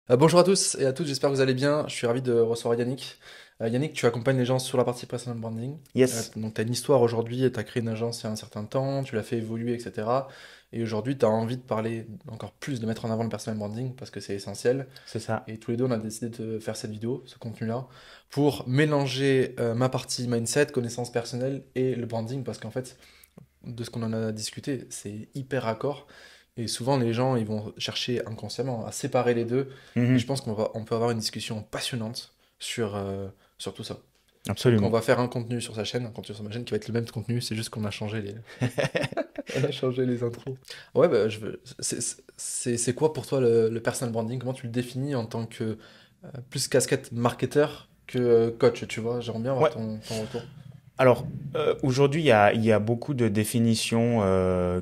Bonjour à tous et à toutes, j'espère que vous allez bien. Je suis ravi de recevoir Yannick. Yannick, tu accompagnes les gens sur la partie personal branding. Yes, Donc, tu as une histoire aujourd'hui, tu as créé une agence il y a un certain temps, tu l'as fait évoluer, etc. Et aujourd'hui, tu as envie de parler encore plus, de mettre en avant le personal branding parce que c'est essentiel. c'est ça. Et tous les deux, on a décidé de faire cette vidéo, ce contenu-là, pour mélanger ma partie mindset, connaissances personnelles et le branding parce qu'en fait, de ce qu'on en a discuté, c'est hyper raccord. Et souvent, les gens, ils vont chercher inconsciemment à séparer les deux. Et je Mhm. pense on peut avoir une discussion passionnante sur tout ça. Donc, on Absolument. va faire un contenu sur sa chaîne, un contenu sur ma chaîne qui va être le même contenu, c'est juste qu'on a changé on a changé les intros. Ouais, bah, c'est quoi pour toi le personal branding? Comment tu le définis en tant que plus casquette marketeur que coach, tu vois? J'aimerais bien avoir Ouais. ton retour. Alors, aujourd'hui, il y a beaucoup de définitions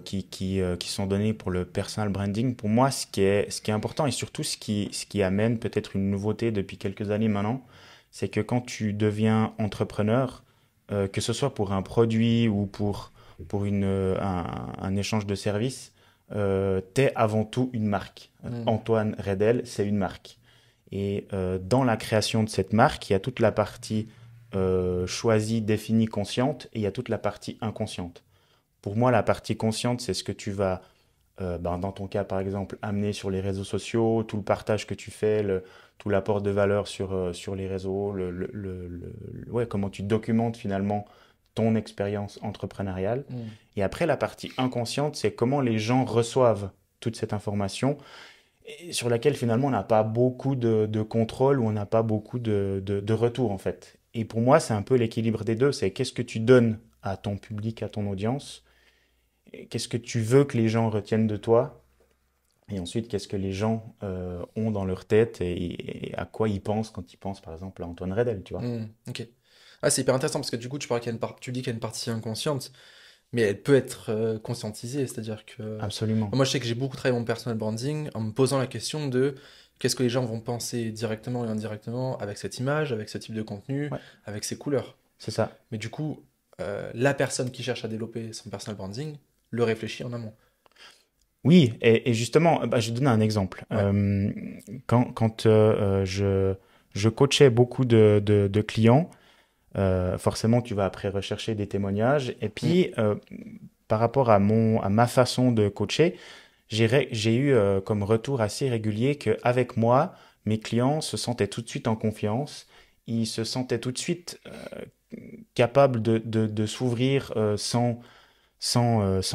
qui sont données pour le personal branding. Pour moi, ce qui est important et surtout ce qui amène peut-être une nouveauté depuis quelques années maintenant, c'est que quand tu deviens entrepreneur, que ce soit pour un produit ou pour un échange de services, t'es avant tout une marque. Hmm. Antoine Redel, c'est une marque. Et dans la création de cette marque, il y a toute la partie choisie, définie, consciente, et il y a toute la partie inconsciente. Pour moi, la partie consciente, c'est ce que tu vas, dans ton cas par exemple, amener sur les réseaux sociaux, tout le partage que tu fais, tout l'apport de valeur sur les réseaux, ouais, comment tu documentes finalement ton expérience entrepreneuriale. Hmm. Et après, la partie inconsciente, c'est comment les gens reçoivent toute cette information et sur laquelle finalement on n'a pas beaucoup de contrôle ou on n'a pas beaucoup de retour en fait. Et pour moi, c'est un peu l'équilibre des deux. C'est qu'est-ce que tu donnes à ton public, à ton audience, et qu'est-ce que tu veux que les gens retiennent de toi, et ensuite qu'est-ce que les gens ont dans leur tête et à quoi ils pensent quand ils pensent par exemple à Antoine Redel, tu vois. Ok. Ah, c'est hyper intéressant parce que du coup, tu dis qu'il y a une partie inconsciente, mais elle peut être conscientisée. C'est-à-dire que Absolument. moi, je sais que j'ai beaucoup travaillé mon personal branding en me posant la question de qu'est-ce que les gens vont penser directement et indirectement avec cette image, avec ce type de contenu, Ouais, avec ces couleurs. c'est ça. Mais du coup, la personne qui cherche à développer son personal branding le réfléchit en amont. Oui, et justement, bah, je vais donner un exemple. Ouais. Quand je coachais beaucoup de clients. Forcément, tu vas après rechercher des témoignages. Et Mm. puis, par rapport à ma façon de coacher, j'ai eu comme retour assez régulier qu'avec moi, mes clients se sentaient tout de suite en confiance. Ils se sentaient tout de suite capables de s'ouvrir sans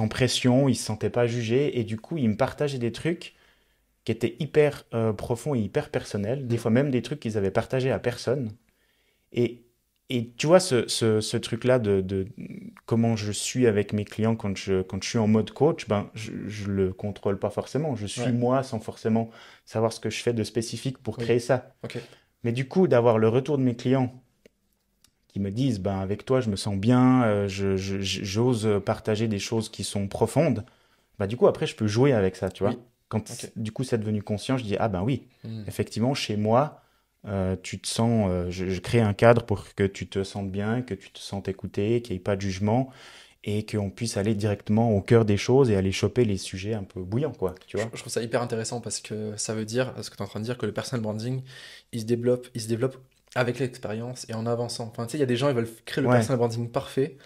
pression. Ils ne se sentaient pas jugés. Et du coup, ils me partageaient des trucs qui étaient hyper profonds et hyper personnels. Des Mm. fois même des trucs qu'ils avaient partagés à personne. Et, et tu vois, ce truc-là de comment je suis avec mes clients quand je suis en mode coach, ben, je le contrôle pas forcément. Je suis Ouais. moi sans forcément savoir ce que je fais de spécifique pour créer Oui. ça. Ok. Mais du coup, d'avoir le retour de mes clients qui me disent, ben, avec toi, je me sens bien, j'ose partager des choses qui sont profondes, bah, du coup, après, je peux jouer avec ça, tu vois. Oui. Ok. Quand du coup, c'est devenu conscient, je dis, ah ben oui, Mm. effectivement, chez moi, tu te sens, je crée un cadre pour que tu te sentes bien, que tu te sentes écouté, qu'il n'y ait pas de jugement et qu'on puisse aller directement au cœur des choses et aller choper les sujets un peu bouillants, quoi, tu vois. Je trouve ça hyper intéressant parce que ça veut dire, ce que tu es en train de dire, que le personal branding, il se développe avec l'expérience et en avançant. Enfin, tu sais, il y a des gens, ils veulent créer le Ouais, personal branding parfait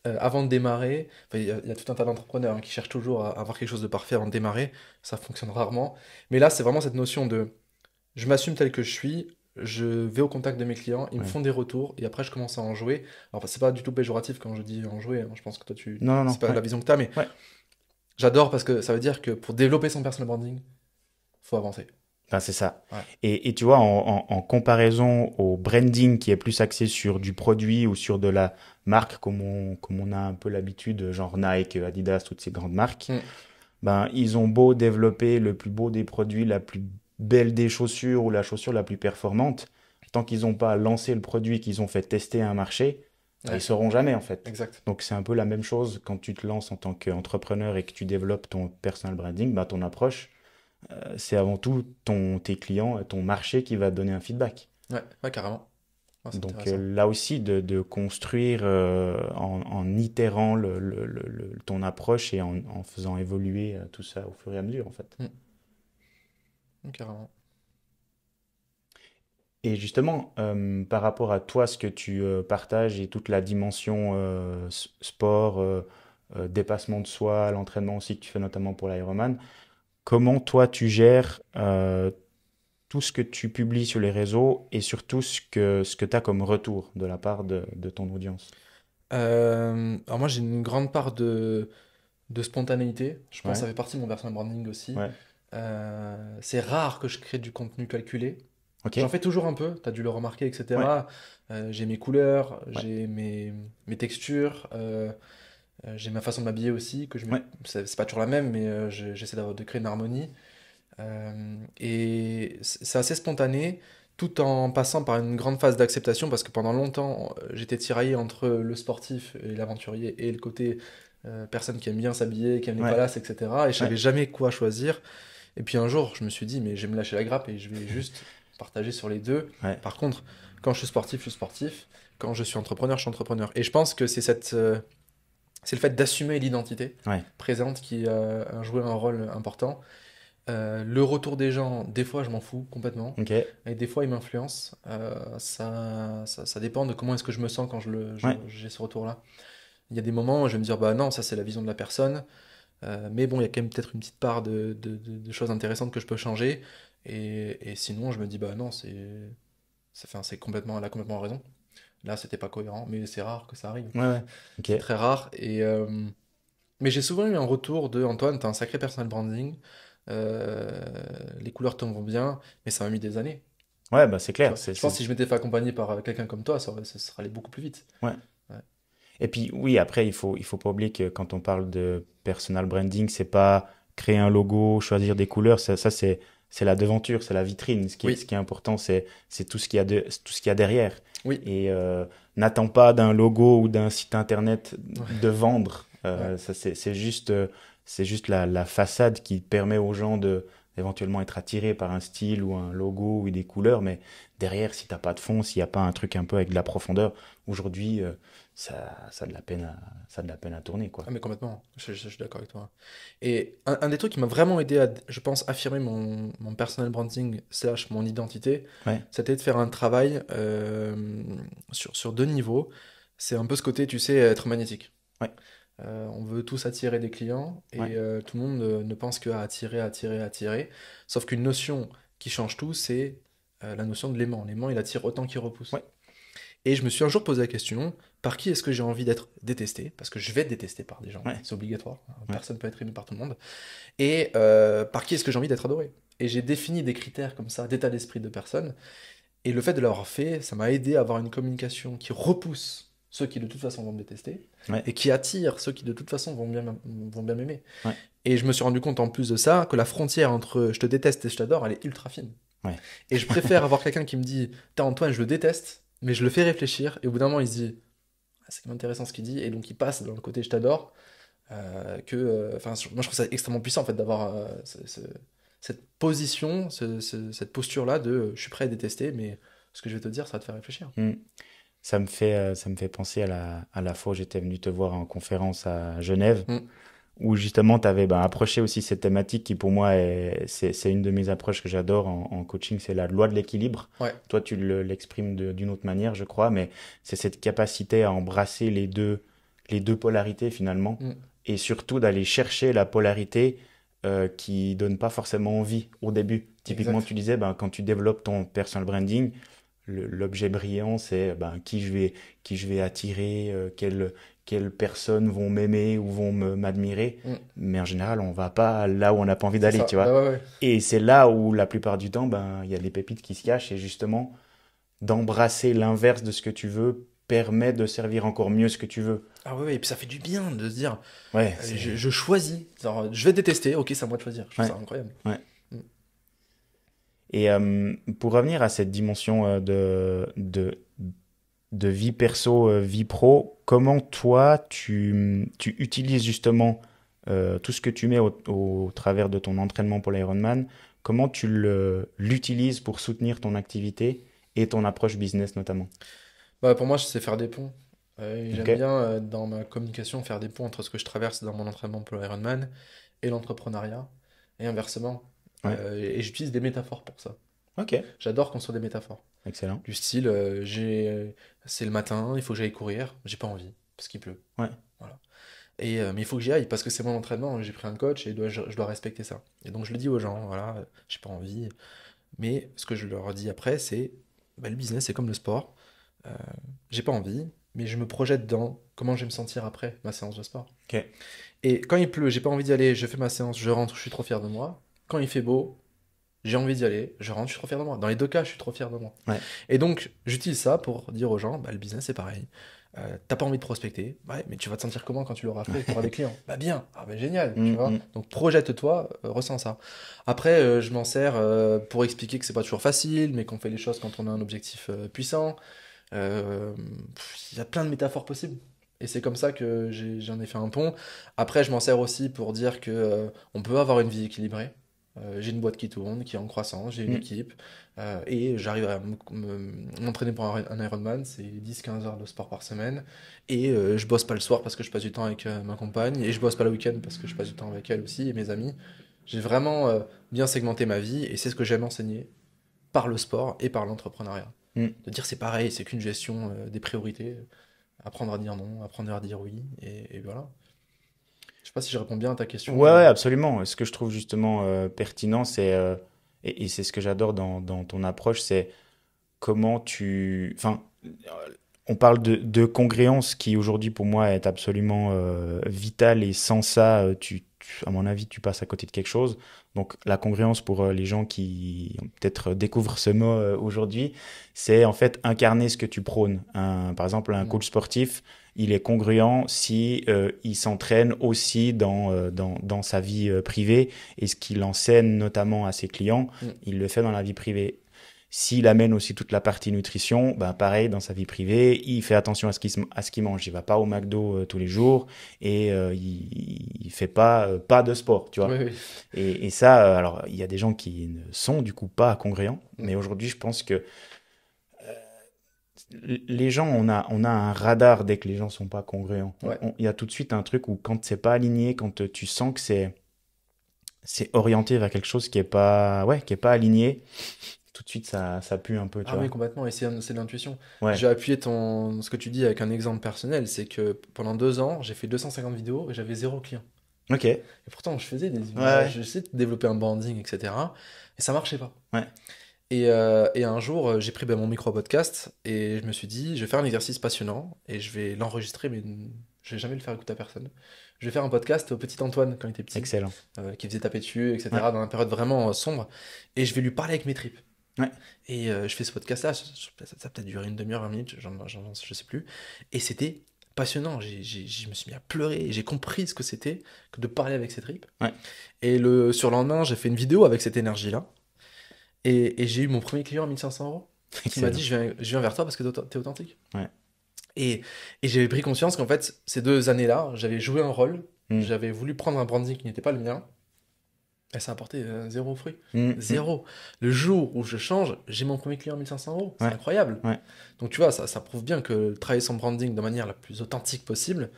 avant de démarrer. Enfin, il y a tout un tas d'entrepreneurs qui cherchent toujours à avoir quelque chose de parfait avant de démarrer. Ça fonctionne rarement. Mais là, c'est vraiment cette notion de je m'assume tel que je suis, je vais au contact de mes clients, ils me ouais. font des retours et après je commence à en jouer. Alors, c'est pas du tout péjoratif quand je dis en jouer, hein. Je pense que toi, Non, non, c'est non, pas ouais, la vision que tu as, mais ouais. j'adore parce que ça veut dire que pour développer son personal branding, faut avancer. Enfin, c'est ça. Ouais. Et tu vois, en comparaison au branding qui est plus axé sur du produit ou sur de la marque, comme on a un peu l'habitude, genre Nike, Adidas, toutes ces grandes marques, Mm. ben, ils ont beau développer le plus beau des produits, la plus belle des chaussures ou la chaussure la plus performante, tant qu'ils n'ont pas lancé le produit, qu'ils ont fait tester un marché, ben, ils Ouais, sauront jamais en fait. exact. Donc c'est un peu la même chose quand tu te lances en tant qu'entrepreneur et que tu développes ton personal branding, ben, ton approche, c'est avant tout tes clients, ton marché qui va te donner un feedback. Ouais, ouais, carrément. Ouais, c'est Donc intéressant. là aussi, de construire en itérant ton approche et en faisant évoluer tout ça au fur et à mesure, en fait. Mm. Mm, carrément. Et justement, par rapport à toi, ce que tu partages et toute la dimension sport, dépassement de soi, l'entraînement aussi que tu fais notamment pour l'Ironman, comment toi tu gères tout ce que tu publies sur les réseaux et surtout ce que tu as comme retour de la part de ton audience? Alors moi, j'ai une grande part de spontanéité. Je pense que Ouais, ça fait partie de mon personal branding aussi. ouais, C'est rare que je crée du contenu calculé. ok, J'en fais toujours un peu, tu as dû le remarquer, ouais, etc. J'ai mes couleurs, ouais, j'ai mes textures, j'ai ma façon de m'habiller aussi, ouais, c'est pas toujours la même, mais j'essaie de créer une harmonie. Et c'est assez spontané, tout en passant par une grande phase d'acceptation, parce que pendant longtemps, j'étais tiraillé entre le sportif et l'aventurier, et le côté personne qui aime bien s'habiller, qui aime les ouais, palaces, etc. Et je ouais, savais jamais quoi choisir. Et puis un jour, je me suis dit, mais je vais me lâcher la grappe et je vais juste partager sur les deux. ouais, Par contre, quand je suis sportif, je suis sportif. Quand je suis entrepreneur, je suis entrepreneur. Et je pense que c'est le fait d'assumer l'identité ouais, présente qui a joué un rôle important. Le retour des gens, des fois, je m'en fous complètement. ok, Et des fois, ils m'influencent. Ça dépend de comment est-ce que je me sens quand ouais, j'ai ce retour-là. Il y a des moments où je vais me dire, bah non, ça c'est la vision de la personne. Mais bon, il y a quand même peut-être une petite part de choses intéressantes que je peux changer. Et sinon, je me dis, bah non, enfin, c'est complètement, elle a complètement raison. Là, c'était pas cohérent, mais c'est rare que ça arrive. ouais, ouais, ok, C'est très rare. Mais j'ai souvent eu un retour de Antoine, t'as un sacré personal branding. euh, les couleurs te vont bien, mais ça m'a mis des années. ouais, bah c'est Tu clair, vois. Je pense que si je m'étais fait accompagner par quelqu'un comme toi, ça serait allé beaucoup plus vite. ouais. Ouais. Et puis oui, après, il faut pas oublier que quand on parle de personal branding, c'est pas créer un logo, choisir des couleurs, c'est la devanture, c'est la vitrine. Ce Oui, qui est important, c'est tout ce qu'il y a tout ce qu'il y a derrière. oui, Et n'attends pas d'un logo ou d'un site internet de ouais, vendre. ouais. C'est juste la façade qui permet aux gens de éventuellement être attirés par un style ou un logo ou des couleurs. Mais derrière, si t'as pas de fond, s'il n'y a pas un truc un peu avec de la profondeur, aujourd'hui, ça a de la peine ça a de la peine à tourner, quoi. Ah mais complètement, je suis d'accord avec toi. Et un des trucs qui m'a vraiment aidé à, je pense, affirmer mon personal branding slash mon identité, Ouais, c'était de faire un travail sur deux niveaux. C'est un peu ce côté, tu sais, être magnétique. ouais, On veut tous attirer des clients ouais, et tout le monde ne pense qu'à attirer, attirer, attirer. Sauf qu'une notion qui change tout, c'est la notion de l'aimant. L'aimant, il attire autant qu'il repousse. ouais, Et je me suis un jour posé la question, par qui est-ce que j'ai envie d'être détesté? Parce que je vais être détesté par des gens, ouais, c'est obligatoire. ouais, Personne ne peut être aimé par tout le monde. Et par qui est-ce que j'ai envie d'être adoré? Et j'ai défini des critères comme ça, d'état d'esprit de personne. Et le fait de l'avoir fait, ça m'a aidé à avoir une communication qui repousse ceux qui de toute façon vont me détester ouais, et qui attire ceux qui de toute façon vont bien m'aimer. ouais, Et je me suis rendu compte en plus de ça que la frontière entre je te déteste et je t'adore, elle est ultra fine. ouais. Et je préfère avoir quelqu'un qui me dit, t'as Antoine, je le déteste, mais je le fais réfléchir, et au bout d'un moment, il se dit, ah, c'est quand même intéressant ce qu'il dit, et donc il passe dans le côté je t'adore, enfin, moi je trouve ça extrêmement puissant en fait d'avoir cette position, cette posture-là de je suis prêt à détester, mais ce que je vais te dire, ça va te faire réfléchir. Hmm. Ça me fait penser à la fois où j'étais venu te voir en conférence à Genève, Mm. où justement tu avais ben, approché aussi cette thématique qui pour moi c'est une de mes approches que j'adore en coaching, c'est la loi de l'équilibre. Ouais. Toi tu l'exprimes d'une autre manière je crois, mais c'est cette capacité à embrasser les deux polarités finalement, Mm. et surtout d'aller chercher la polarité qui donne pas forcément envie au début. Typiquement Exact. tu disais ben, quand tu développes ton personal branding, l'objet brillant, c'est ben, qui je vais attirer, quelles personnes vont m'aimer ou vont m'admirer. Mm. Mais en général, on va pas là où on n'a pas envie C'est d'aller, ça. tu Bah vois. ouais, ouais. Et c'est là où la plupart du temps, ben, il y a des pépites qui se cachent et justement, d'embrasser l'inverse de ce que tu veux permet de servir encore mieux ce que tu veux. Ah ouais, ouais, et puis ça fait du bien de se dire, Ouais, je choisis. Genre, je vais détester, ok, c'est à moi de choisir. Je trouve ouais, ça incroyable. ouais. Mm. Et pour revenir à cette dimension de vie perso, vie pro, comment toi tu utilises justement tout ce que tu mets au travers de ton entraînement pour l'Ironman, comment l'utilises pour soutenir ton activité et ton approche business notamment? Bah, pour moi, je sais faire des ponts. Et Ok, j'aime bien, dans ma communication, faire des ponts entre ce que je traverse dans mon entraînement pour l'Ironman et l'entrepreneuriat, et inversement. ouais, Et j'utilise des métaphores pour ça. Ok, J'adore construire des métaphores. excellent. Du style, c'est le matin, il faut que j'aille courir, j'ai pas envie, parce qu'il pleut. Ouais, Voilà. Mais il faut que j'y aille, parce que c'est mon entraînement, j'ai pris un coach et je dois respecter ça. Et donc je le dis aux gens, voilà, j'ai pas envie. Mais ce que je leur dis après, c'est, bah, le business, c'est comme le sport. Euh, j'ai pas envie, mais je me projette dans comment je vais me sentir après ma séance de sport. ok. Et quand il pleut, j'ai pas envie d'y aller, je fais ma séance, je rentre, je suis trop fier de moi. Quand il fait beau, j'ai envie d'y aller, je rentre, je suis trop fier de moi. Dans les deux cas, je suis trop fier de moi. Ouais. Et donc, j'utilise ça pour dire aux gens, bah, le business, c'est pareil. T'as pas envie de prospecter, ouais, mais tu vas te sentir comment quand tu l'auras fait, tu auras des clients? Bah bien, ah bah génial, tu Mm, vois. mm. Donc projette-toi, ressens ça. Après, je m'en sers pour expliquer que c'est pas toujours facile, mais qu'on fait les choses quand on a un objectif puissant. Il y a plein de métaphores possibles. Et c'est comme ça que j'en ai fait un pont. Après, je m'en sers aussi pour dire que on peut avoir une vie équilibrée. J'ai une boîte qui tourne, qui est en croissance, j'ai une Mm. équipe, et j'arrive à m'entraîner pour un Ironman, c'est 10-15 heures de sport par semaine, et je bosse pas le soir parce que je passe du temps avec ma compagne, et je bosse pas le week-end parce que je passe du temps avec elle aussi, et mes amis. J'ai vraiment bien segmenté ma vie, et c'est ce que j'aime enseigner par le sport et par l'entrepreneuriat. Mm. De dire c'est pareil, c'est qu'une gestion des priorités, apprendre à dire non, apprendre à dire oui, et voilà. Je sais pas si je réponds bien à ta question, Ouais, mais... ouais, absolument. Ce que je trouve justement pertinent, et c'est ce que j'adore dans ton approche, c'est comment tu... Enfin, on parle de congruence qui aujourd'hui pour moi est absolument vitale et sans ça, à mon avis, tu passes à côté de quelque chose. Donc la congruence pour les gens qui peut-être découvrent ce mot aujourd'hui, c'est en fait incarner ce que tu prônes. Par exemple, un Mm. coach sportif, il est congruent si il s'entraîne aussi dans sa vie privée et ce qu'il enseigne notamment à ses clients, Mm. il le fait dans la vie privée. S'il amène aussi toute la partie nutrition, ben pareil, dans sa vie privée, il fait attention à ce qu'il mange. Il va pas au McDo tous les jours et il fait pas de sport, tu Oui, vois. oui. Et ça, alors, il y a des gens qui ne sont du coup pas congruents, Mm. mais aujourd'hui, je pense que les gens, on a un radar dès que les gens sont pas congruents. Ouais. Il y a tout de suite un truc où quand c'est pas aligné, quand tu sens que c'est orienté vers quelque chose qui est pas aligné, tout de suite ça pue un peu, tu Ah oui, vois. complètement, et c'est de l'intuition. Ouais. J'ai appuyé ce que tu dis avec un exemple personnel, c'est que pendant 2 ans, j'ai fait 250 vidéos et j'avais zéro client. Ok. Et pourtant, je faisais des Ouais. images, j'essayais de développer un branding, etc. Et ça marchait pas. Ouais. Et un jour, j'ai pris mon micro-podcast et je me suis dit, je vais faire un exercice passionnant et je vais l'enregistrer, mais je vais jamais le faire écouter à personne. Je vais faire un podcast au petit Antoine quand il était petit, Excellent. qui faisait taper dessus, Ouais. etc., dans une période vraiment sombre. Et je vais lui parler avec mes tripes. Ouais. Et je fais ce podcast-là, ça a peut-être duré une demi-heure, 20 minutes, je sais plus. Et c'était passionnant. Je me suis mis à pleurer et j'ai compris ce que c'était que de parler avec ses tripes. Ouais. Et le surlendemain, j'ai fait une vidéo avec cette énergie-là. Et j'ai eu mon premier client à 1500 € qui m'a dit, Excellent. je viens vers toi parce que t'es authentique. Ouais. Et, et j'avais pris conscience qu'en fait, ces 2 années-là, j'avais joué un rôle, Mm. j'avais voulu prendre un branding qui n'était pas le mien, et ça a apporté zéro fruit. Mm. Mm. Zéro. Le jour où je change, j'ai mon premier client à 1500 €. C'est Ouais. incroyable. Ouais. Donc tu vois, ça prouve bien que travailler son branding de manière la plus authentique possible,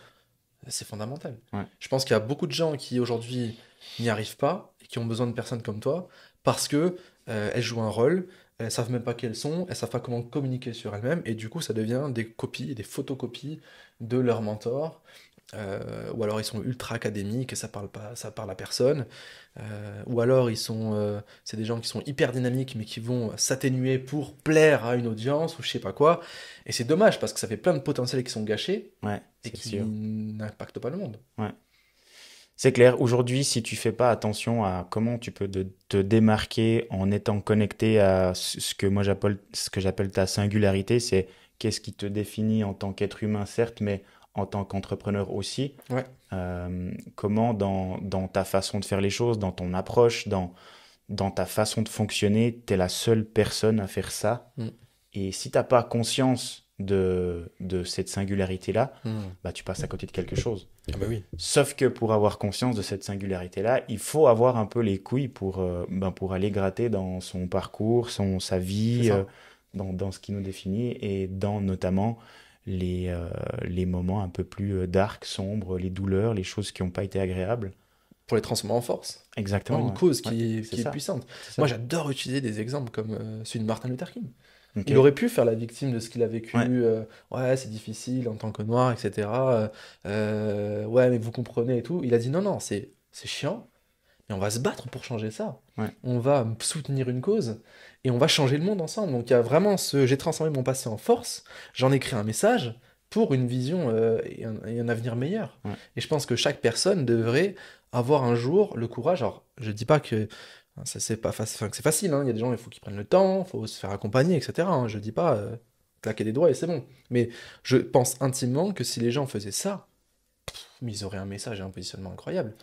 c'est fondamental. Ouais. Je pense qu'il y a beaucoup de gens qui aujourd'hui n'y arrivent pas et qui ont besoin de personnes comme toi parce que elles jouent un rôle, elles savent même pas qui elles sont, elles savent pas comment communiquer sur elles-mêmes et du coup ça devient des copies, des photocopies de leur mentor. Ou alors ils sont ultra académiques et ça parle pas, ça parle à personne. Ou alors c'est des gens qui sont hyper dynamiques mais qui vont s'atténuer pour plaire à une audience ou je sais pas quoi. Et c'est dommage parce que ça fait plein de potentiels qui sont gâchés Ouais, et c'est qui sûr. n'impactent pas le monde. Ouais. C'est clair. Aujourd'hui, si tu fais pas attention à comment tu peux te démarquer en étant connecté à ce que j'appelle ta singularité, c'est qu'est-ce qui te définit en tant qu'être humain, certes, mais en tant qu'entrepreneur aussi. Ouais, Comment dans ta façon de faire les choses, dans ton approche, dans ta façon de fonctionner, tu es la seule personne à faire ça. mm, Et si t'as pas conscience de cette singularité-là, mm. bah, tu passes à côté de quelque chose. Ah bah oui. Sauf que pour avoir conscience de cette singularité-là, il faut avoir un peu les couilles pour aller gratter dans son parcours, sa C'est vie, ça. dans ce qui nous définit et dans notamment les moments un peu plus dark, sombres, les douleurs, les choses qui n'ont pas été agréables. pour les transformer en force, en Exactement, une ouais. cause Ouais, c'est qui est ça. puissante. C'est Moi, ça. j'adore utiliser des exemples comme celui de Martin Luther King. Ok. Il aurait pu faire la victime de ce qu'il a Ouais. vécu, ouais, c'est difficile en tant que noir, etc. Ouais, mais vous comprenez et tout. Il a dit non, non, c'est chiant, mais on va se battre pour changer ça. Ouais. On va soutenir une cause et on va changer le monde ensemble. Donc il y a vraiment ce j'ai transformé mon passé en force, j'en ai créé un message pour une vision et un avenir meilleur. Ouais. Et je pense que chaque personne devrait avoir un jour le courage. Alors, je dis pas que ça c'est pas enfin, que c'est facile, hein. Il y a des gens, il faut qu'ils prennent le temps, il faut se faire accompagner, etc. hein. Je dis pas claquer des doigts et c'est bon. Mais je pense intimement que si les gens faisaient ça, mais ils auraient un message et un positionnement incroyable.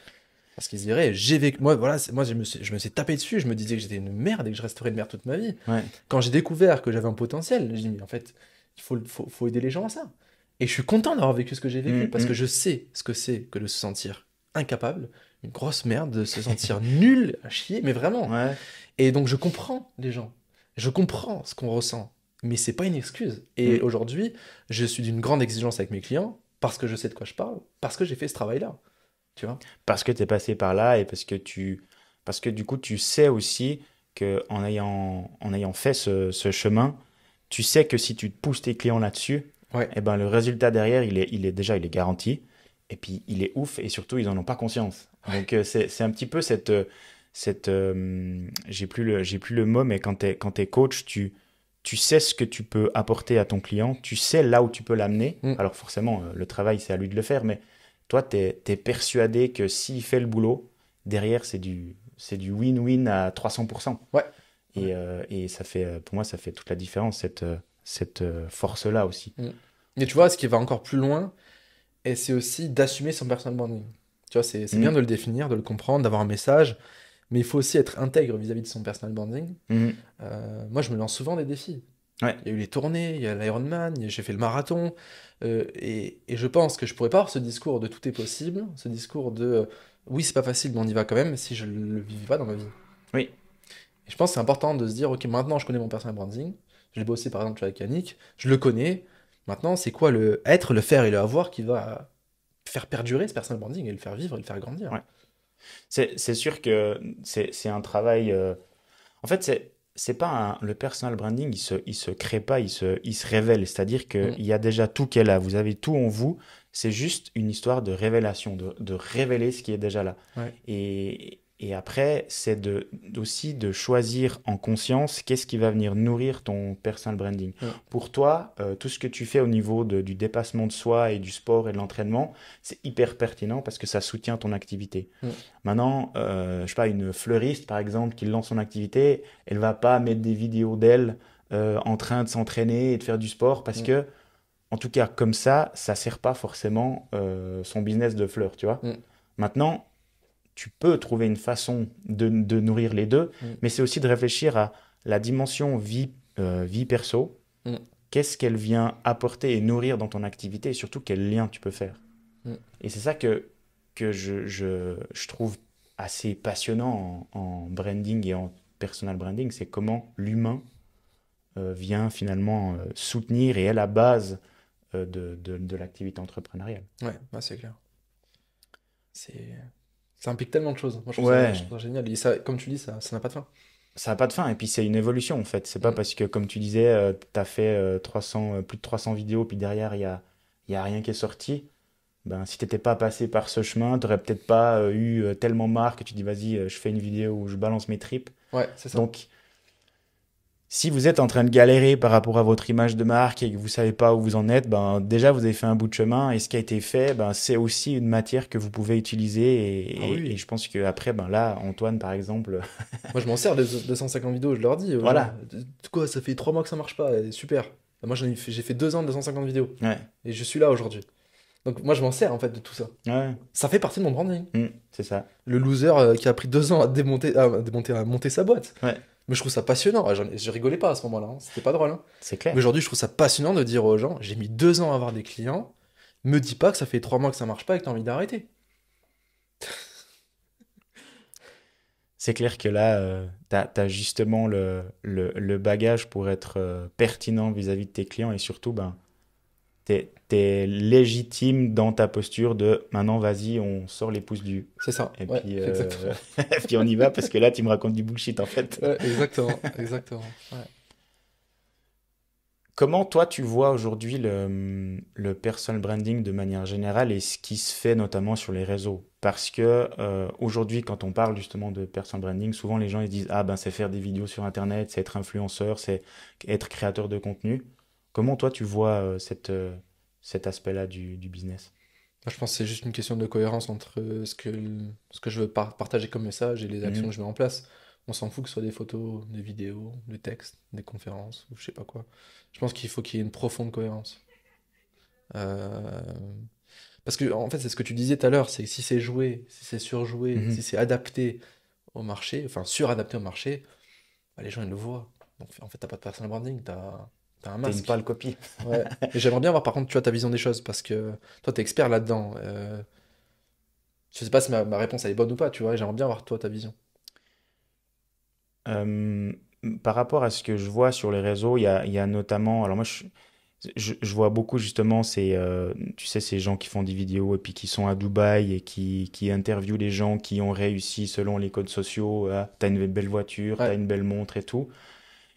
Parce qu'ils se diraient, j'ai vécu. Moi, voilà, moi je me suis tapé dessus, je me disais que j'étais une merde et que je resterais une merde toute ma vie. Ouais. Quand j'ai découvert que j'avais un potentiel, j'ai dit, mais en fait, faut aider les gens à ça. Et je suis content d'avoir vécu ce que j'ai vécu, parce que Mm. je sais ce que c'est que de se sentir incapable, une grosse merde, de se sentir nul à chier, mais vraiment. Ouais. Et donc je comprends les gens. Je comprends ce qu'on ressent. Mais c'est pas une excuse. Et Mm. aujourd'hui, je suis d'une grande exigence avec mes clients, parce que je sais de quoi je parle, parce que j'ai fait ce travail-là. Tu vois? Parce que tu es passé par là et parce que du coup, tu sais aussi que en ayant fait ce chemin, tu sais que si tu te pousses tes clients là-dessus, Ouais. eh ben, le résultat derrière, il est garanti. Et puis, il est ouf et surtout, ils n'en ont pas conscience. Donc, c'est un petit peu j'ai plus le mot, mais quand t'es coach, tu sais ce que tu peux apporter à ton client, tu sais là où tu peux l'amener. Mm. Alors, forcément, le travail, c'est à lui de le faire, mais toi, tu es persuadé que s'il fait le boulot, derrière, c'est du win-win à 300%. Ouais. Ouais. Et ça fait, pour moi, ça fait toute la différence, cette force-là aussi. Mm. Et tu vois, ce qui va encore plus loin, et c'est aussi d'assumer son personal branding. Tu vois, c'est bien Mhm. de le définir, de le comprendre, d'avoir un message, mais il faut aussi être intègre vis-à-vis de son personal branding. Mhm. Moi, je me lance souvent des défis. Ouais, Il y a eu les tournées, il y a l'Ironman, j'ai fait le marathon, et je pense que je pourrais pas avoir ce discours de tout est possible, ce discours de oui, c'est pas facile, mais on y va quand même, si je le vivais pas dans ma vie. oui, Et je pense que c'est important de se dire, ok, maintenant je connais mon personal branding, je l'ai bossé par exemple tu vois, avec Yannick, je le connais, maintenant c'est quoi le être, le faire et le avoir qui va faire perdurer ce personal branding et le faire vivre et le faire grandir. ouais. C'est sûr que c'est un travail. En fait, c'est pas le personal branding, il se crée pas, il se révèle. C'est-à-dire qu'il Mm. y a déjà tout qui est là. Vous avez tout en vous. C'est juste une histoire de révélation, de révéler ce qui est déjà là. Ouais. Et après, c'est aussi de choisir en conscience qu'est-ce qui va venir nourrir ton personal branding. Mm. Pour toi, tout ce que tu fais au niveau du dépassement de soi et du sport et de l'entraînement, c'est hyper pertinent parce que ça soutient ton activité. Mm. Maintenant, je sais pas, une fleuriste, par exemple, qui lance son activité, elle va pas mettre des vidéos d'elle en train de s'entraîner et de faire du sport parce Mm. que, en tout cas, comme ça sert pas forcément son business de fleurs, tu vois. Mm. Maintenant, tu peux trouver une façon de nourrir les deux, Mm. mais c'est aussi de réfléchir à la dimension vie perso. Mm. Qu'est-ce qu'elle vient apporter et nourrir dans ton activité et surtout quel lien tu peux faire. Mm. Et c'est ça que je trouve assez passionnant en branding et en personal branding, c'est comment l'humain vient finalement soutenir et est la base de l'activité entrepreneuriale. Ouais, ouais, c'est clair. C'est... Ça implique tellement de choses. Moi, je Ouais, trouve ça génial. Et ça, comme tu dis, ça n'a pas de fin. ça n'a pas de fin. Et puis c'est une évolution en fait. C'est pas Mm. parce que, comme tu disais, tu as fait 300, plus de 300 vidéos, puis derrière, il y a rien qui est sorti. Ben, si t'étais pas passé par ce chemin, t'aurais peut-être pas eu tellement marre que tu dis vas-y, je fais une vidéo où je balance mes tripes. Ouais, c'est ça. Donc, si vous êtes en train de galérer par rapport à votre image de marque et que vous savez pas où vous en êtes, ben déjà vous avez fait un bout de chemin et ce qui a été fait, ben c'est aussi une matière que vous pouvez utiliser Ah oui, et oui. je pense que après ben là Antoine par exemple, Moi, je m'en sers des 250 vidéos, je leur dis aux gens, voilà, quoi, ça fait 3 mois que ça marche pas, et super. Moi, j'ai fait 2 ans de 250 vidéos, ouais, et je suis là aujourd'hui. Donc, moi, je m'en sers en fait de tout ça. ouais, Ça fait partie de mon branding. c'est ça, Le loser qui a pris 2 ans à monter sa boîte. ouais, Mais je trouve ça passionnant. Ah, je rigolais pas à ce moment-là, hein. C'était pas drôle, hein. c'est Mais clair. aujourd'hui, je trouve ça passionnant de dire aux gens, j'ai mis 2 ans à avoir des clients, me dis pas que ça fait 3 mois que ça marche pas et que t'as envie d'arrêter. C'est clair que là, t'as justement le bagage pour être pertinent vis-à-vis de tes clients et surtout ben T'es légitime dans ta posture de maintenant, vas-y, on sort les pouces du. C'est ça, Et ouais, puis, exactement. et puis on y va parce que là, tu me racontes du bullshit en fait. Ouais, exactement, exactement. Ouais. Comment toi tu vois aujourd'hui le personal branding de manière générale et ce qui se fait notamment sur les réseaux? Parce que aujourd'hui, quand on parle justement de personal branding, souvent les gens ils disent ah ben c'est faire des vidéos sur Internet, c'est être influenceur, c'est être créateur de contenu. Comment toi tu vois cet aspect-là du business? Moi, je pense que c'est juste une question de cohérence entre ce que je veux partager comme message et les actions Mhm. que je mets en place. On s'en fout que ce soit des photos, des vidéos, des textes, des conférences ou je sais pas quoi. Je pense qu'il faut qu'il y ait une profonde cohérence. Euh, Parce que, en fait, c'est ce que tu disais tout à l'heure, c'est que si c'est joué, si c'est surjoué, Mhm. si c'est adapté au marché, enfin suradapté au marché, bah, les gens ils le voient. Donc en fait, t'as pas de personal branding, t'as un T'es une masque. pâle copie. Ouais. Mais j'aimerais bien voir par contre, tu vois, ta vision des choses, parce que toi, t'es expert là-dedans. Je sais pas si ma réponse elle est bonne ou pas, tu vois, et j'aimerais bien voir toi ta vision. Euh, Par rapport à ce que je vois sur les réseaux, il y a notamment, alors moi je vois beaucoup justement tu sais, ces gens qui font des vidéos et puis qui sont à Dubaï et qui interviewent les gens qui ont réussi selon les codes sociaux. Ah, t'as une belle voiture, t'as Ouais. une belle montre et tout.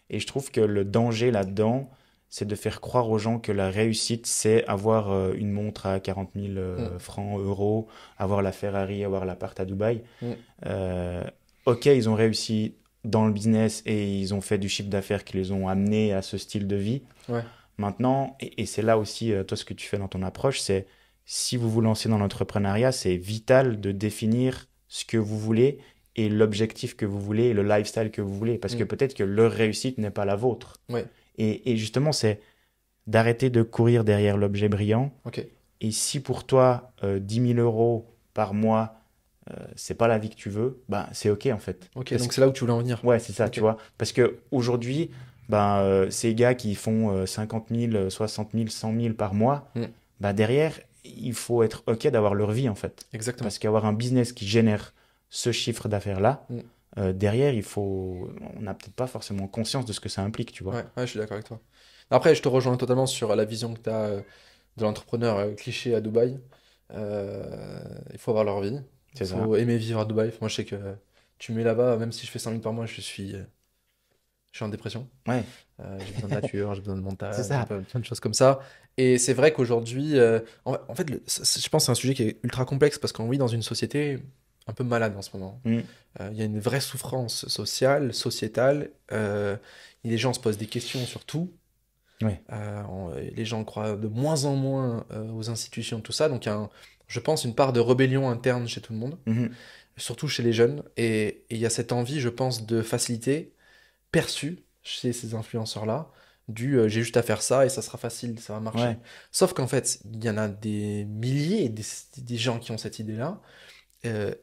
Et je trouve que le danger là-dedans, c'est de faire croire aux gens que la réussite, c'est avoir une montre à 40 000 Mm, francs, euros, avoir la Ferrari, avoir l'appart à Dubaï. mm, Euh, ok, ils ont réussi dans le business et ils ont fait du chiffre d'affaires qui les ont amenés à ce style de vie. ouais. Maintenant, et c'est là aussi, toi, ce que tu fais dans ton approche, c'est si vous vous lancez dans l'entrepreneuriat, c'est vital de définir ce que vous voulez et l'objectif que vous voulez et le lifestyle que vous voulez. Parce que Mm, peut-être que leur réussite n'est pas la vôtre. ouais. Et justement, c'est d'arrêter de courir derrière l'objet brillant. Ok. Et si pour toi, 10 000 euros par mois, c'est pas la vie que tu veux, bah, c'est OK en fait. Ok. Parce Donc que, c'est là où tu voulais en venir. ouais, c'est ça, tu Ok. vois. Parce que aujourd'hui, ben, ces gars qui font 50 000, 60 000, 100 000 par mois, Mm, bah, derrière, il faut être OK d'avoir leur vie en fait. exactement. Parce qu'avoir un business qui génère ce chiffre d'affaires-là, Mm, derrière, on n'a peut-être pas forcément conscience de ce que ça implique, tu vois. ouais, ouais, je suis d'accord avec toi. Après, je te rejoins totalement sur la vision que tu as de l'entrepreneur cliché à Dubaï. Il faut avoir leur vie. Il C'est ça. faut aimer vivre à Dubaï. Moi, je sais que tu mets là-bas, même si je fais 5 000 par mois, je suis en dépression. Ouais, J'ai besoin de nature, j'ai besoin de c'est montagne, j'ai ça. plein de choses comme ça. Et c'est vrai qu'aujourd'hui, en fait, je pense que c'est un sujet qui est ultra complexe parce qu'on vit dans une société un peu malade en ce moment. Mm. Il y a une vraie souffrance sociale, sociétale. Et les gens se posent des questions sur tout. Ouais. Les gens croient de moins en moins aux institutions, tout ça. Donc, il y a, je pense, une part de rébellion interne chez tout le monde, Mhm. surtout chez les jeunes. Et il y a cette envie, je pense, de facilité perçue chez ces influenceurs-là, j'ai juste à faire ça et ça sera facile, ça va marcher. Ouais. Sauf qu'en fait, il y en a des milliers, des gens qui ont cette idée-là,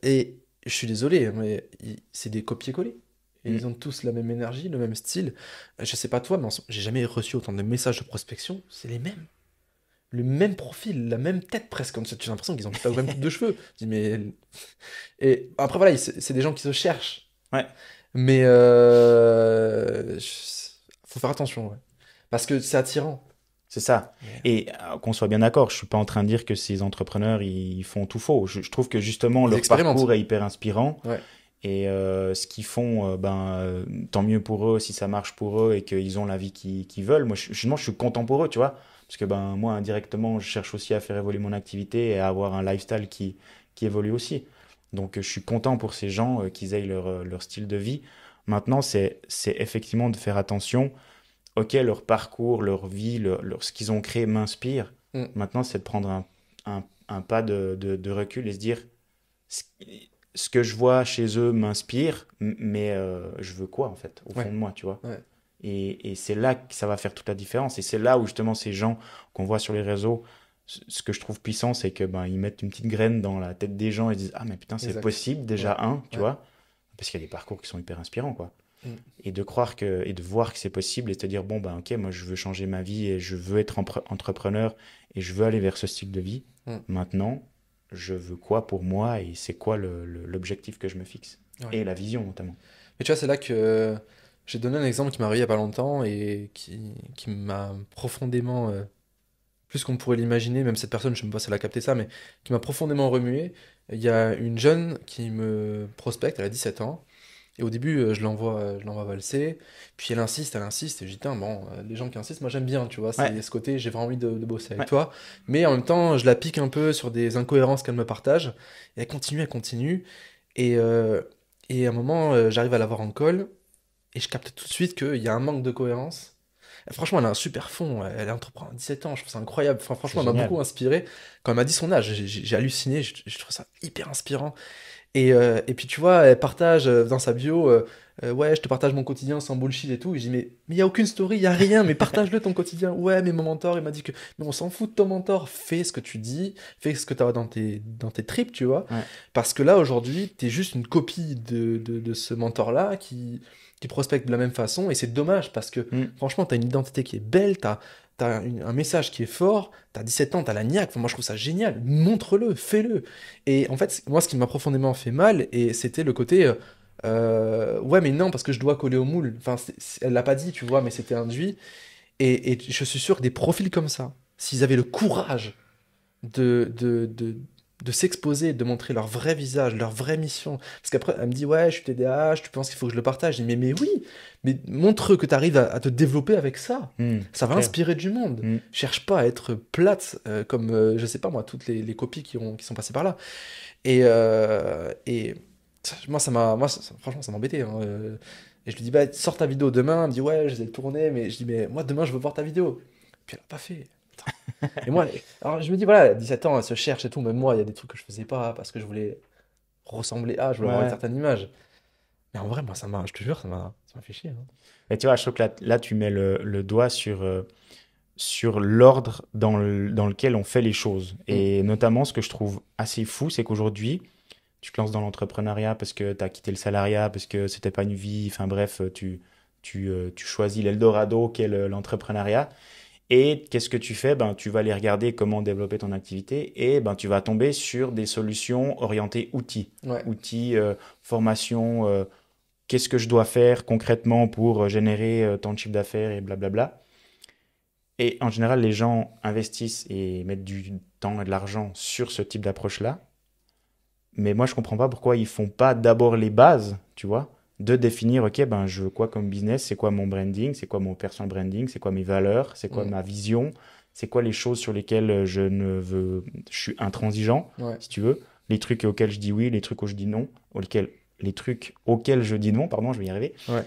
et je suis désolé, mais c'est des copier-coller. Et Mm. ils ont tous la même énergie, le même style. Je sais pas toi, mais j'ai jamais reçu autant de messages de prospection, c'est les mêmes. Le même profil, la même tête presque, comme ça, tu as l'impression qu'ils ont la même coupe de cheveux. Je dis, mais... Et après, voilà, c'est des gens qui se cherchent. Ouais. Mais faut faire attention, ouais. Parce que c'est attirant. C'est ça. Mais, Et qu'on soit bien d'accord, je suis pas en train de dire que ces entrepreneurs, ils font tout faux. Je trouve que justement, ils leur parcours expérimentent. est hyper inspirant. Ouais, Et ce qu'ils font, tant mieux pour eux si ça marche pour eux et qu'ils ont la vie qu'ils veulent. Moi, justement, je suis content pour eux, tu vois. Parce que ben, moi, indirectement, je cherche aussi à faire évoluer mon activité et à avoir un lifestyle qui évolue aussi. Donc, je suis content pour ces gens qu'ils aient leur style de vie. Maintenant, c'est effectivement de faire attention. Ok, leur parcours, leur vie, ce qu'ils ont créé m'inspire. mm, Maintenant, c'est de prendre un pas de recul et se dire ce ce que je vois chez eux m'inspire, mais je veux quoi en fait, au fond ouais, de moi, tu vois. ouais. Et c'est là que ça va faire toute la différence. Et c'est là où justement ces gens qu'on voit sur les réseaux, ce que je trouve puissant, c'est que ben ils mettent une petite graine dans la tête des gens et disent ah mais putain c'est Exact. possible déjà Ouais, tu ouais. vois, parce qu'il y a des parcours qui sont hyper inspirants quoi. Mm, Et de croire que et de voir que c'est possible et de te dire bon ben ok moi je veux changer ma vie et je veux être entrepreneur et je veux aller vers ce style de vie. mm, Maintenant je veux quoi pour moi et c'est quoi l'objectif que je me fixe ouais. et la vision notamment. Mais tu vois, c'est là que j'ai donné un exemple qui m'est arrivé il y a pas longtemps et qui m'a profondément plus qu'on pourrait l'imaginer, même cette personne, je ne sais pas si elle a capté ça, mais qui m'a profondément remué. Il y a une jeune qui me prospecte, elle a 17 ans, et au début, je l'envoie valser, puis elle insiste, et je dis, tiens, bon, les gens qui insistent, moi j'aime bien, tu vois, c'est Ouais, ce côté, j'ai vraiment envie de bosser avec ouais. toi, mais en même temps, je la pique un peu sur des incohérences qu'elle me partage, et elle continue, et, euh, et à un moment, j'arrive à la voir en call, et je capte tout de suite qu'il y a un manque de cohérence. Franchement, elle a un super fond. Elle entreprend à 17 ans. Je trouve ça incroyable. Enfin, C'est franchement, elle m'a beaucoup génial. inspiré. Quand elle m'a dit son âge, j'ai halluciné. Je trouve ça hyper inspirant. Et puis, tu vois, elle partage dans sa bio, ouais, je te partage mon quotidien sans bullshit et tout. Et je dis, mais il n'y a aucune story, il n'y a rien. Mais partage-le ton quotidien. Ouais, mais mon mentor, il m'a dit que, mais on s'en fout de ton mentor. Fais ce que tu dis. Fais ce que tu as dans tes tripes, tu vois. Ouais. Parce que là, aujourd'hui, tu es juste une copie de ce mentor-là qui prospecte de la même façon. Et c'est dommage parce que, Mm. franchement, tu as une identité qui est belle. T'as un message qui est fort, t'as 17 ans, t'as la niaque, enfin, moi je trouve ça génial, montre-le, fais-le. Et en fait, moi ce qui m'a profondément fait mal, et c'était le côté, ouais mais non, parce que je dois coller au moule. Enfin, elle l'a pas dit, tu vois, mais c'était induit. Et je suis sûr que des profils comme ça, s'ils avaient le courage de, de, de, de s'exposer, de montrer leur vrai visage, leur vraie mission. Parce qu'après, elle me dit, ouais, je suis TDAH, tu penses qu'il faut que je le partage? Je dis, mais oui, mais montre que tu arrives à te développer avec ça. Ça C'est va clair. inspirer du monde. Mm. Cherche pas à être plate comme, je sais pas moi, toutes les copies qui sont passées par là. Et moi, franchement, ça m'embêtait, hein. Et je lui dis, bah, sors ta vidéo demain. Elle me dit, ouais, je vais le tourner, mais je dis, mais moi, demain, je veux voir ta vidéo. Puis elle a pas fait. Et moi, alors je me dis, voilà, à 17 ans, elle se cherche et tout. Même moi, il y a des trucs que je faisais pas parce que je voulais ressembler à, je voulais avoir une Ouais. certaine image. Mais en vrai, moi, je te jure, ça m'a fait chier, hein. Et tu vois, je trouve que là, tu mets le doigt sur l'ordre dans lequel on fait les choses. Mm, Et notamment, ce que je trouve assez fou, c'est qu'aujourd'hui, tu te lances dans l'entrepreneuriat parce que tu as quitté le salariat, parce que c'était pas une vie, enfin bref, tu choisis l'Eldorado qu'est l'entrepreneuriat. Et qu'est-ce que tu fais? Ben, tu vas aller regarder comment développer ton activité et ben, tu vas tomber sur des solutions orientées outils. ouais, Outils, formation, qu'est-ce que je dois faire concrètement pour générer tant de chiffre d'affaires et blablabla. Et en général, les gens investissent et mettent du temps et de l'argent sur ce type d'approche-là. Mais moi, je comprends pas pourquoi ils font pas d'abord les bases, tu vois, de définir, ok, ben, je veux quoi comme business, c'est quoi mon branding, c'est quoi mon personal branding, c'est quoi mes valeurs, c'est quoi mm, ma vision, c'est quoi les choses sur lesquelles je ne veux, je suis intransigeant, ouais, si tu veux, les trucs auxquels je dis oui, les trucs où je dis non, les trucs auxquels je dis non, pardon, je vais y arriver. ouais.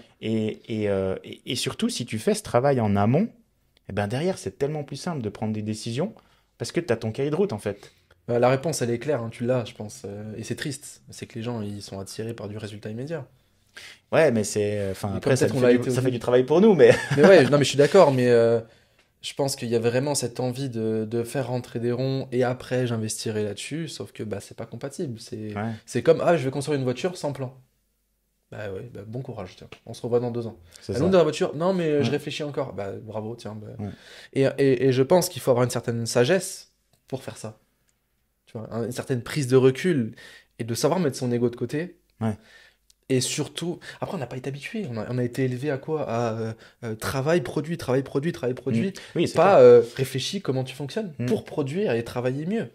Et surtout, si tu fais ce travail en amont, eh ben derrière, c'est tellement plus simple de prendre des décisions parce que tu as ton cahier de route, en fait. La réponse, elle est claire, hein, tu l'as, je pense. Et c'est triste. C'est que les gens, ils sont attirés par du résultat immédiat. Ouais, mais c'est, enfin, Et comme après, peut-être on l'a été au ça fait du début. travail pour nous, mais Mais ouais, non, mais je suis d'accord, mais je pense qu'il y a vraiment cette envie de faire rentrer des ronds et après j'investirai là-dessus, sauf que bah, c'est pas compatible. ouais, C'est comme, ah, je vais construire une voiture sans plan. Bah ouais, bah, bon courage, tiens. On se revoit dans 2 ans. c'est Elle nous ça. dans la voiture? Non, mais je Ouais, réfléchis encore. Bah bravo, tiens. Bah. ouais. Et je pense qu'il faut avoir une certaine sagesse pour faire ça. Tu vois, une certaine prise de recul et de savoir mettre son ego de côté. Ouais. Et surtout, après, on n'a pas été habitué. On a été élevé à quoi? À travail, produit, travail, produit, travail, Mm. produit. Oui, c'est clair. Pas réfléchis comment tu fonctionnes Mm. pour produire et travailler mieux.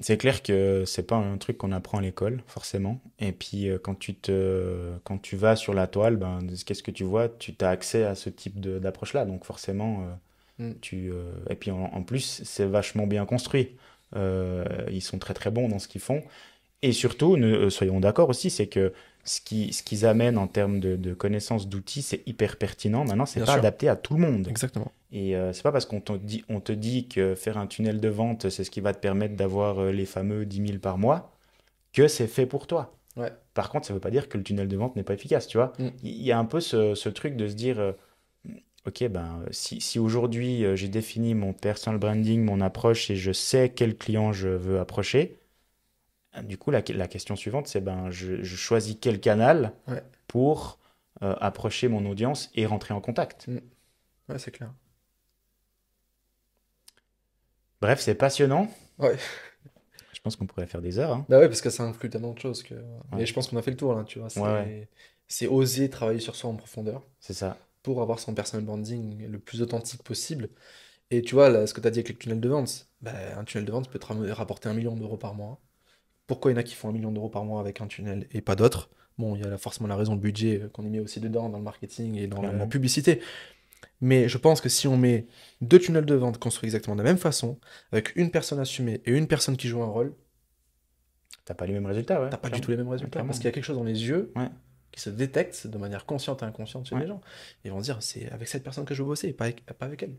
C'est clair que c'est pas un truc qu'on apprend à l'école, forcément. Et puis, quand tu vas sur la toile, ben, qu'est-ce que tu vois? Tu as accès à ce type d'approche-là. Donc, forcément, Mm. et puis, en plus, c'est vachement bien construit. Ils sont très, très bons dans ce qu'ils font. Et surtout, soyons d'accord aussi, c'est que ce qu'ils amènent en termes de connaissances d'outils, c'est hyper pertinent. Maintenant, c'est Bien pas sûr, adapté à tout le monde. exactement. Et c'est pas parce on te dit que faire un tunnel de vente, c'est ce qui va te permettre d'avoir les fameux 10 000 par mois, que c'est fait pour toi. Ouais. Par contre, ça veut pas dire que le tunnel de vente n'est pas efficace, tu vois. Mm. Il y a un peu ce truc de se dire, ok, ben, si aujourd'hui j'ai défini mon personal branding, mon approche et je sais quel client je veux approcher, du coup, la question suivante, c'est ben, je choisis quel canal Ouais. pour approcher mon audience et rentrer en contact. Mm. Ouais, c'est clair. Bref, c'est passionnant. Ouais. Je pense qu'on pourrait faire des heures, hein. Bah ouais, parce que ça inclut tellement de choses que. Mais Ouais, je pense qu'on a fait le tour là, tu vois. ouais, ouais, C'est oser travailler sur soi en profondeur c'est ça. pour avoir son personal branding le plus authentique possible. Et tu vois, là, ce que tu as dit avec les tunnels de vente, bah, un tunnel de vente peut te rapporter 1 million d'euros par mois. Pourquoi il y en a qui font 1 million d'euros par mois avec un tunnel et pas d'autres? Bon, il y a forcément la raison, le budget qu'on y met aussi dedans, dans le marketing et dans la Clairement. publicité. Mais je pense que si on met deux tunnels de vente construits exactement de la même façon, avec une personne assumée et une personne qui joue un rôle, T'as pas les mêmes résultats, ouais, t'as pas du clairement. tout les mêmes Ouais, résultats. clairement. Parce qu'il y a quelque chose dans les yeux Ouais, qui se détecte de manière consciente et inconsciente chez ouais. les gens. Ils vont se dire, c'est avec cette personne que je veux bosser, pas avec elle.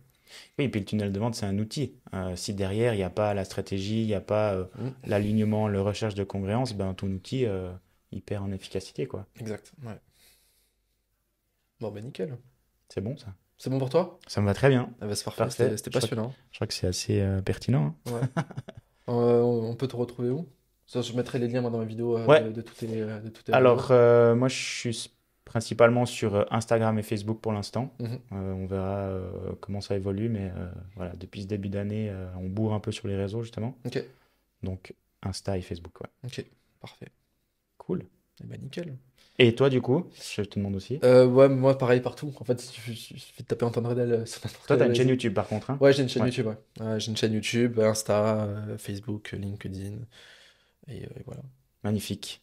Oui, et puis le tunnel de vente, c'est un outil. Si derrière, il n'y a pas la stratégie, il n'y a pas Mm, l'alignement, le recherche de congruence, ben ton outil, il perd en efficacité, quoi. exact, ouais. Bon, ben nickel. C'est bon, ça. C'est bon pour toi? Ça me va très bien. Ah bah, c'est parfait, Parfait. c'était passionnant. Je crois que c'est assez pertinent, hein. Ouais. On peut te retrouver où? Ça, je mettrai les liens moi, dans ma vidéo Ouais. de toutes tes Alors, réseaux. moi, je suis principalement sur Instagram et Facebook pour l'instant. Mhm. On verra comment ça évolue, mais voilà, depuis ce début d'année, on bourre un peu sur les réseaux, justement. Ok, Donc, Insta et Facebook, ouais. ok, parfait. Cool. Eh ben nickel. Et toi, du coup, je te demande aussi. Ouais, moi pareil partout. En fait, il suffit de taper Antoine Redel sur n'importe Toi, quel tu as une chaîne réseau. YouTube, par contre, hein? Ouais, j'ai une chaîne Ouais, YouTube, ouais. J'ai une chaîne YouTube, Insta, Facebook, LinkedIn. Et voilà. magnifique.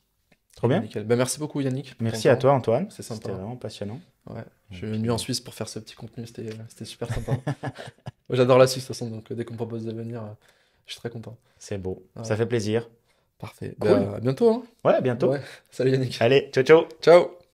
Trop Et ben bien. nickel. Ben, merci beaucoup Yannick pour ton Merci à temps. toi, Antoine. C'est C'était sympa. vraiment passionnant. Ouais. Je Et suis puis, venu en Suisse pour faire ce petit contenu. C'était super sympa. Moi, j'adore la Suisse de toute façon, donc dès qu'on me propose de venir, je suis très content. c'est beau. Ouais, Ça fait plaisir. parfait. Cool. Ben, à bientôt, hein. Ouais, à bientôt. Ouais. Salut Yannick. Allez, ciao, ciao. Ciao.